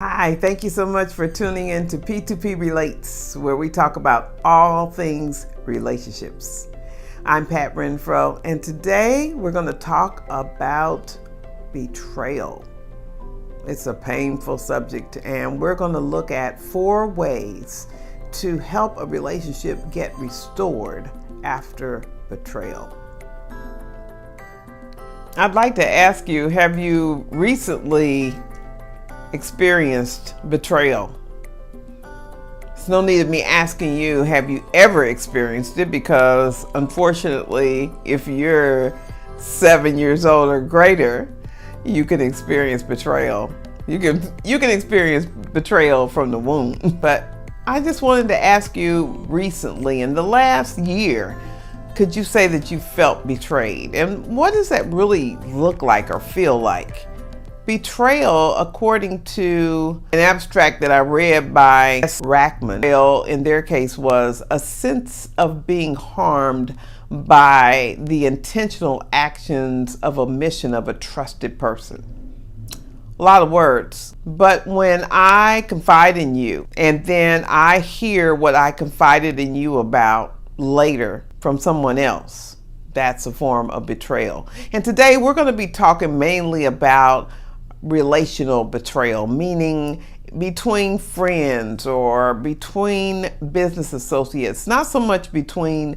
Hi, thank you so much for tuning in to P2P Relates, where we talk about all things relationships. I'm Pat Renfro, and today we're going to talk about betrayal. It's a painful subject, and we're going to look at 4 ways to help a relationship get restored after betrayal. I'd like to ask you, have you recently experienced betrayal? It's no need of me asking you, have you ever experienced it? Because unfortunately, if you're 7 years old or greater, you can experience betrayal. You can experience betrayal from the womb. But I just wanted to ask you, recently, in the last year, could you say that you felt betrayed? And what does that really look like or feel like? Betrayal, according to an abstract that I read by S. Rackman, in their case was a sense of being harmed by the intentional actions of omission of a trusted person. A lot of words. But when I confide in you and then I hear what I confided in you about later from someone else, that's a form of betrayal. And today we're going to be talking mainly about relational betrayal, meaning between friends or between business associates, not so much between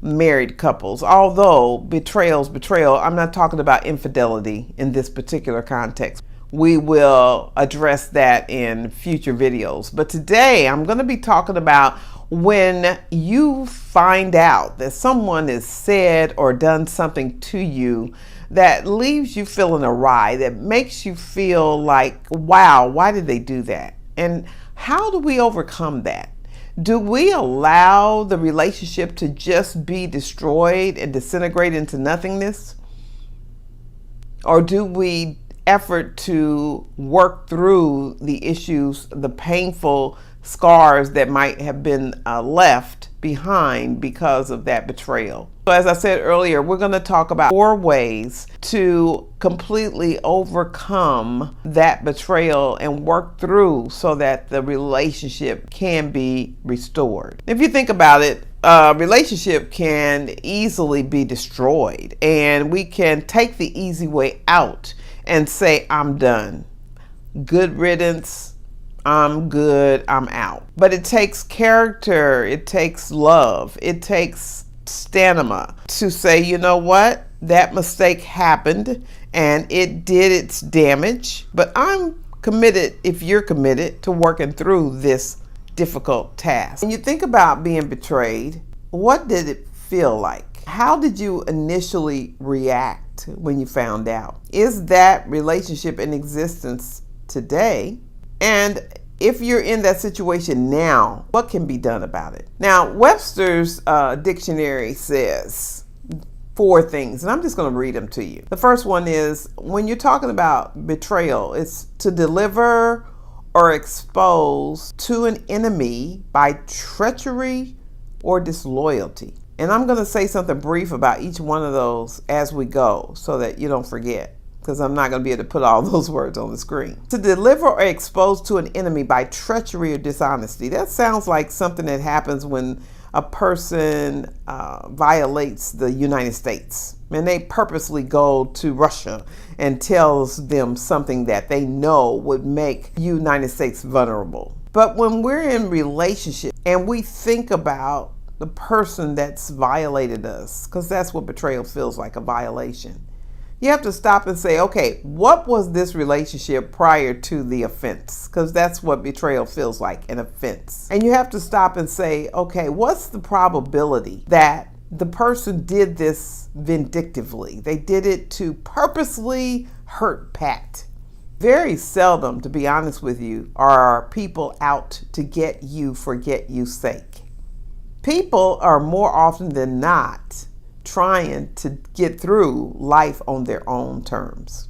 married couples. Although betrayal, I'm not talking about infidelity in this particular context. We will address that in future videos. But today I'm going to be talking about when you find out that someone has said or done something to you that leaves you feeling awry, that makes you feel like, wow, why did they do that? And how do we overcome that? Do we allow the relationship to just be destroyed and disintegrate into nothingness? Or do we effort to work through the issues, the painful scars that might have been left behind because of that betrayal? So as I said earlier, we're going to talk about 4 ways to completely overcome that betrayal and work through so that the relationship can be restored. If you think about it, a relationship can easily be destroyed, and we can take the easy way out and say, I'm done. Good riddance. I'm good. I'm out. But it takes character. It takes love. It takes stamina to say, you know what? That mistake happened and it did its damage. But I'm committed, if you're committed, to working through this difficult task. When you think about being betrayed, what did it feel like? How did you initially react when you found out? Is that relationship in existence today? And if you're in that situation now, what can be done about it? Now, Webster's dictionary says 4 things, and I'm just going to read them to you. The first one is, when you're talking about betrayal, it's to deliver or expose to an enemy by treachery or disloyalty. And I'm going to say something brief about each one of those as we go so that you don't forget, because I'm not going to be able to put all those words on the screen. To deliver or expose to an enemy by treachery or dishonesty. That sounds like something that happens when a person violates the United States. And they purposely go to Russia and tells them something that they know would make United States vulnerable. But when we're in relationship and we think about the person that's violated us, because that's what betrayal feels like, a violation. You have to stop and say, okay, what was this relationship prior to the offense? Because that's what betrayal feels like, an offense. And you have to stop and say, okay, what's the probability that the person did this vindictively? They did it to purposely hurt Pat. Very seldom, to be honest with you, are people out to get you for get you's sake. People are more often than not trying to get through life on their own terms.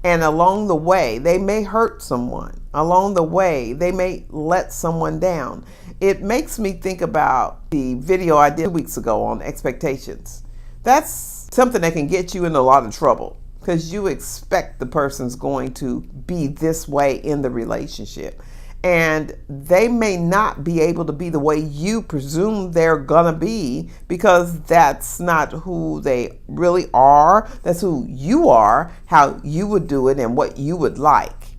And along the way, they may hurt someone. Along the way, they may let someone down. It makes me think about the video I did 2 weeks ago on expectations. That's something that can get you in a lot of trouble. because you expect the person's going to be this way in the relationship. And they may not be able to be the way you presume they're gonna be, because that's not who they really are. That's who you are, how you would do it, and what you would like.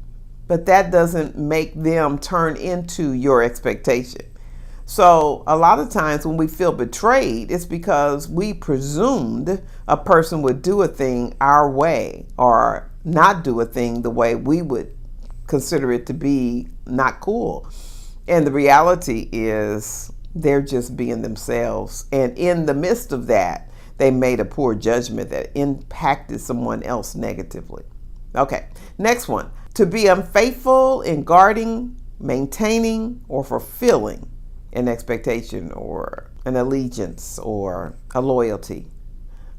But that doesn't make them turn into your expectation. So a lot of times when we feel betrayed, it's because we presumed a person would do a thing our way or not do a thing the way we would consider it to be not cool. And the reality is they're just being themselves. And in the midst of that, they made a poor judgment that impacted someone else negatively. Okay, next one. To be unfaithful in guarding, maintaining, or fulfilling an expectation or an allegiance or a loyalty.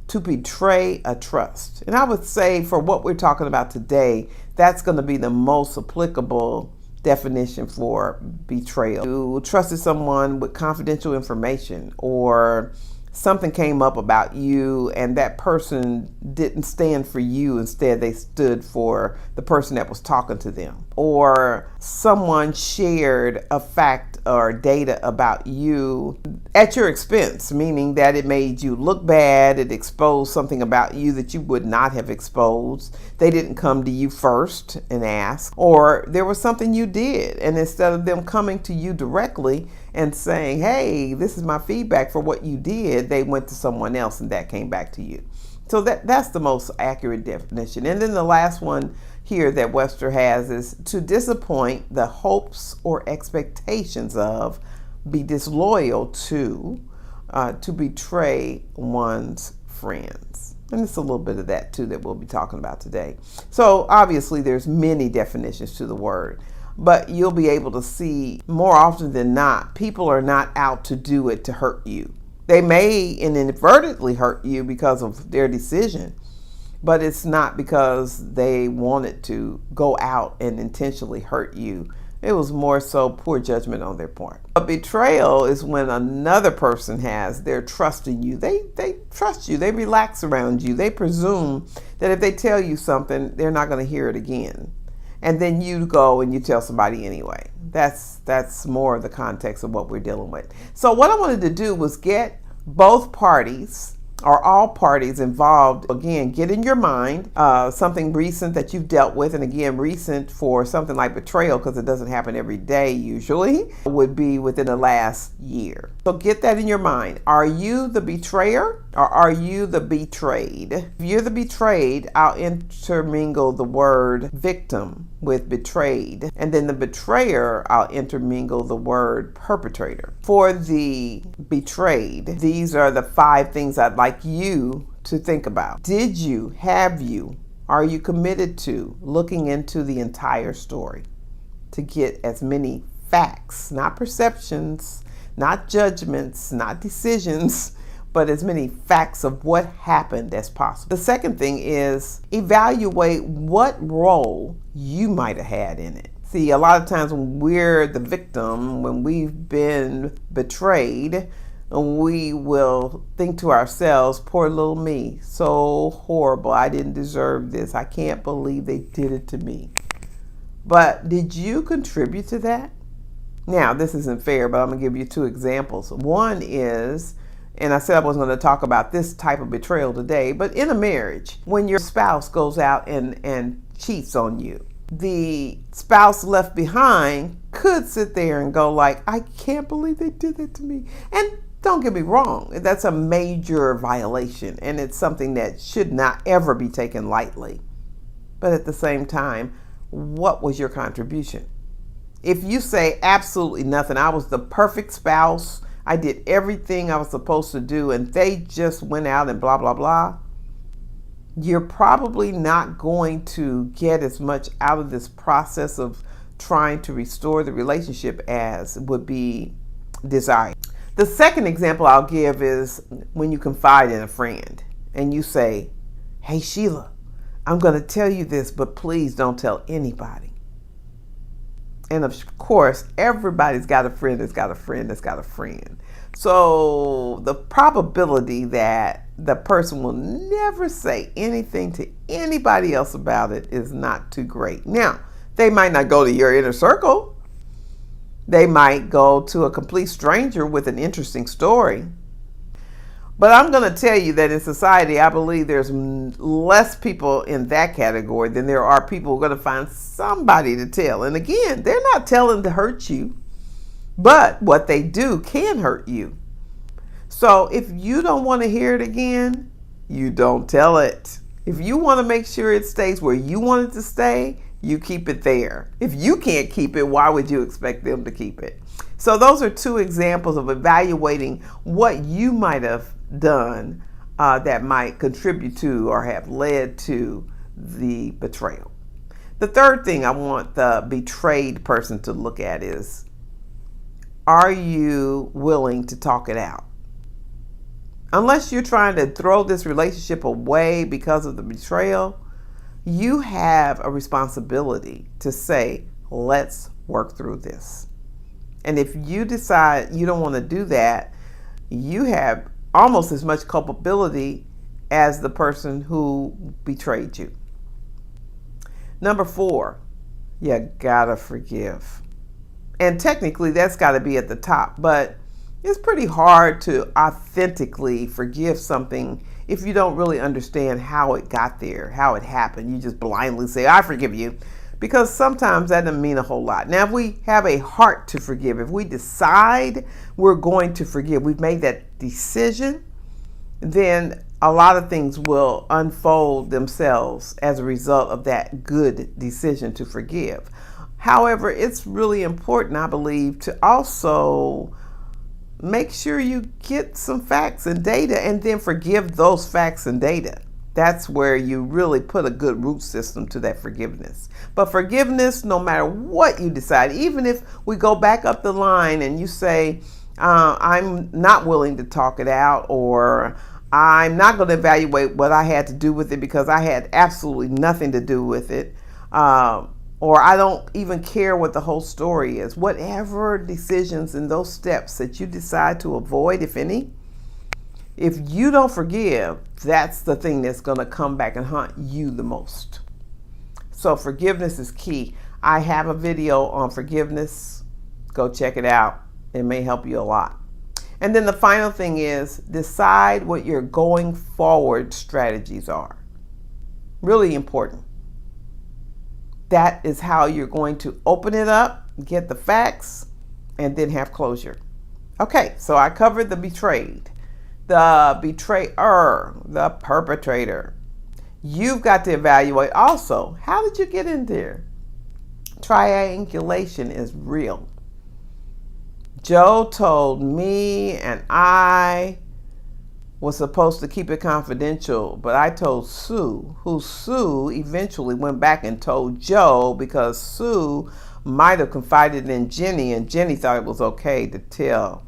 To betray a trust. And I would say for what we're talking about today, that's going to be the most applicable definition for betrayal. You trusted someone with confidential information, or something came up about you and that person didn't stand for you. Instead, they stood for the person that was talking to them. Or someone shared a fact or data about you at your expense, meaning that it made you look bad. It exposed something about you that you would not have exposed. They didn't come to you first and ask. Or there was something you did, and instead of them coming to you directly and saying, hey, this is my feedback for what you did, they went to someone else and that came back to you. So that's the most accurate definition. And then the last one here that Webster has is to disappoint the hopes or expectations of, be disloyal to betray one's friends. And it's a little bit of that too that we'll be talking about today. So obviously there's many definitions to the word, but you'll be able to see more often than not, people are not out to do it to hurt you. They may inadvertently hurt you because of their decision, but it's not because they wanted to go out and intentionally hurt you. It was more so poor judgment on their part. A betrayal is when another person has their trust in you. They trust you. They relax around you. They presume that if they tell you something, they're not going to hear it again. And then you go and you tell somebody anyway. That's more the context of what we're dealing with. So what I wanted to do was get both parties or all parties involved. Again, get in your mind something recent that you've dealt with. And again, recent for something like betrayal, because it doesn't happen every day usually, would be within the last year. So get that in your mind. Are you the betrayer or are you the betrayed? If you're the betrayed, I'll intermingle the word victim with betrayed. And then the betrayer, I'll intermingle the word perpetrator. For the betrayed, these are the 5 things I'd like you to think about. Did you, have you, are you committed to looking into the entire story to get as many facts, not perceptions, not judgments, not decisions, but as many facts of what happened as possible? The second thing is evaluate what role you might have had in it. See, a lot of times when we're the victim, when we've been betrayed, we will think to ourselves, poor little me, so horrible. I didn't deserve this. I can't believe they did it to me. But did you contribute to that? Now, this isn't fair, but I'm going to give you 2 examples. One is, and I said I wasn't going to talk about this type of betrayal today, but in a marriage, when your spouse goes out and cheats on you, the spouse left behind could sit there and go like, I can't believe they did that to me. And don't get me wrong, that's a major violation, and it's something that should not ever be taken lightly. But at the same time, what was your contribution? If you say absolutely nothing, I was the perfect spouse, I did everything I was supposed to do, and they just went out and blah, blah, blah, you're probably not going to get as much out of this process of trying to restore the relationship as would be desired. The second example I'll give is when you confide in a friend and you say, hey, Sheila, I'm going to tell you this, but please don't tell anybody. And of course, everybody's got a friend that's got a friend that's got a friend. So the probability that the person will never say anything to anybody else about it is not too great. Now, they might not go to your inner circle. They might go to a complete stranger with an interesting story. But I'm going to tell you that in society, I believe there's less people in that category than there are people who are going to find somebody to tell. And again, they're not telling to hurt you, but what they do can hurt you. So if you don't want to hear it again, you don't tell it. If you want to make sure it stays where you want it to stay, you keep it there. If you can't keep it, why would you expect them to keep it? So those are two examples of evaluating what you might have done that might contribute to or have led to the betrayal. The third thing I want the betrayed person to look at is, are you willing to talk it out? Unless you're trying to throw this relationship away because of the betrayal, you have a responsibility to say, let's work through this. And if you decide you don't want to do that, you have almost as much culpability as the person who betrayed you. Number 4, you gotta forgive. And technically that's gotta be at the top, but it's pretty hard to authentically forgive something if you don't really understand how it got there, how it happened. You just blindly say, I forgive you, because sometimes that doesn't mean a whole lot. Now, if we have a heart to forgive, if we decide we're going to forgive, we've made that decision, then a lot of things will unfold themselves as a result of that good decision to forgive. However, it's really important, I believe, to also make sure you get some facts and data and then forgive those facts and data. That's where you really put a good root system to that forgiveness. But forgiveness, no matter what you decide, even if we go back up the line and you say, I'm not willing to talk it out, or I'm not going to evaluate what I had to do with it because I had absolutely nothing to do with it, or I don't even care what the whole story is. Whatever decisions and those steps that you decide to avoid, if any, if you don't forgive, that's the thing that's going to come back and haunt you the most. So forgiveness is key. I have a video on forgiveness. Go check it out. It may help you a lot. And then the final thing is, decide what your going forward strategies are. Really important. That is how you're going to open it up, get the facts, and then have closure. Okay, so I covered the betrayed, the betrayer, the perpetrator. You've got to evaluate also, how did you get in there? Triangulation is real. Joe told me, and I was supposed to keep it confidential, but I told Sue, who Sue eventually went back and told Joe, because Sue might have confided in Jenny and Jenny thought it was okay to tell.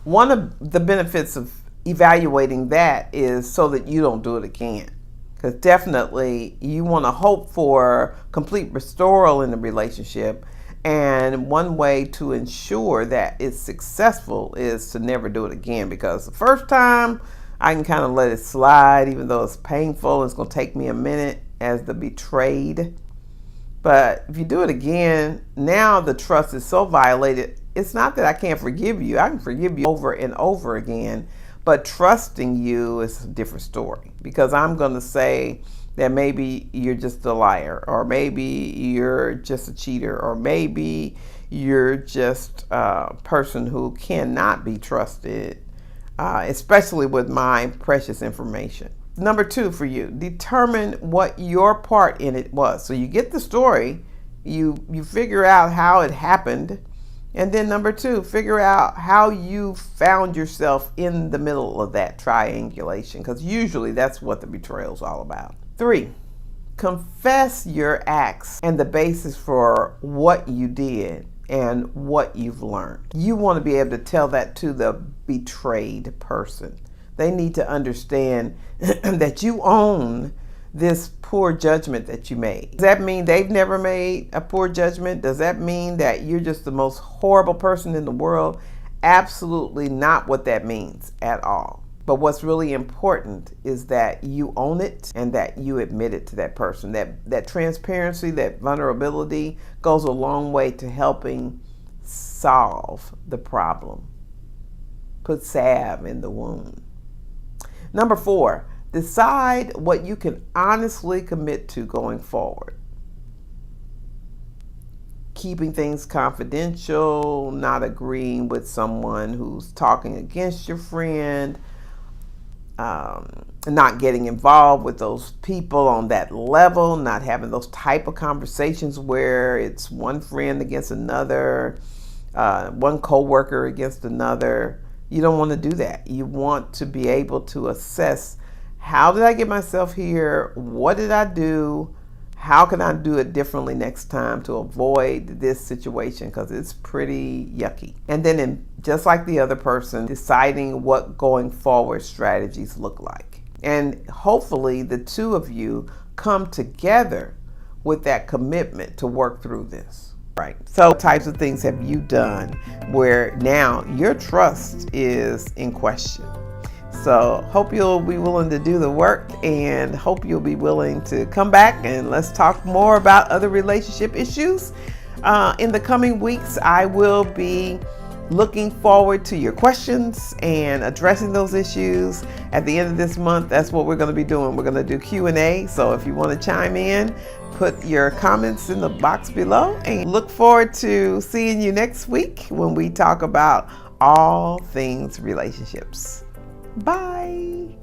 One of the benefits of evaluating that is so that you don't do it again. Because definitely you want to hope for complete restoral in the relationship. And one way to ensure that it's successful is to never do it again, because the first time I can kind of let it slide, even though it's painful. It's going to take me a minute as the betrayed. But if you do it again, now the trust is so violated. It's not that I can't forgive you. I can forgive you over and over again. But trusting you is a different story, because I'm going to say that maybe you're just a liar, or maybe you're just a cheater, or maybe you're just a person who cannot be trusted, especially with my precious information. Number 2 for you, determine what your part in it was. So you get the story, you figure out how it happened, and then number 2, figure out how you found yourself in the middle of that triangulation, because usually that's what the betrayal is all about. 3, confess your acts and the basis for what you did and what you've learned. You want to be able to tell that to the betrayed person. They need to understand that you own this poor judgment that you made. Does that mean they've never made a poor judgment? Does that mean that you're just the most horrible person in the world? Absolutely not what that means at all. But what's really important is that you own it and that you admit it to that person. That transparency, that vulnerability goes a long way to helping solve the problem. Put salve in the wound. Number 4, decide what you can honestly commit to going forward. Keeping things confidential, not agreeing with someone who's talking against your friend, not getting involved with those people on that level, not having those type of conversations where it's one friend against another, one coworker against another. You don't want to do that. You want to be able to assess, how did I get myself here? What did I do? How can I do it differently next time to avoid this situation? Because it's pretty yucky. And then just like the other person, deciding what going forward strategies look like. And hopefully the two of you come together with that commitment to work through this. Right. So what types of things have you done where now your trust is in question? So hope you'll be willing to do the work, and hope you'll be willing to come back and let's talk more about other relationship issues. In the coming weeks, I will be looking forward to your questions and addressing those issues. At the end of this month, that's what we're going to be doing. We're going to do Q&A. So if you want to chime in, put your comments in the box below, and look forward to seeing you next week when we talk about all things relationships. Bye.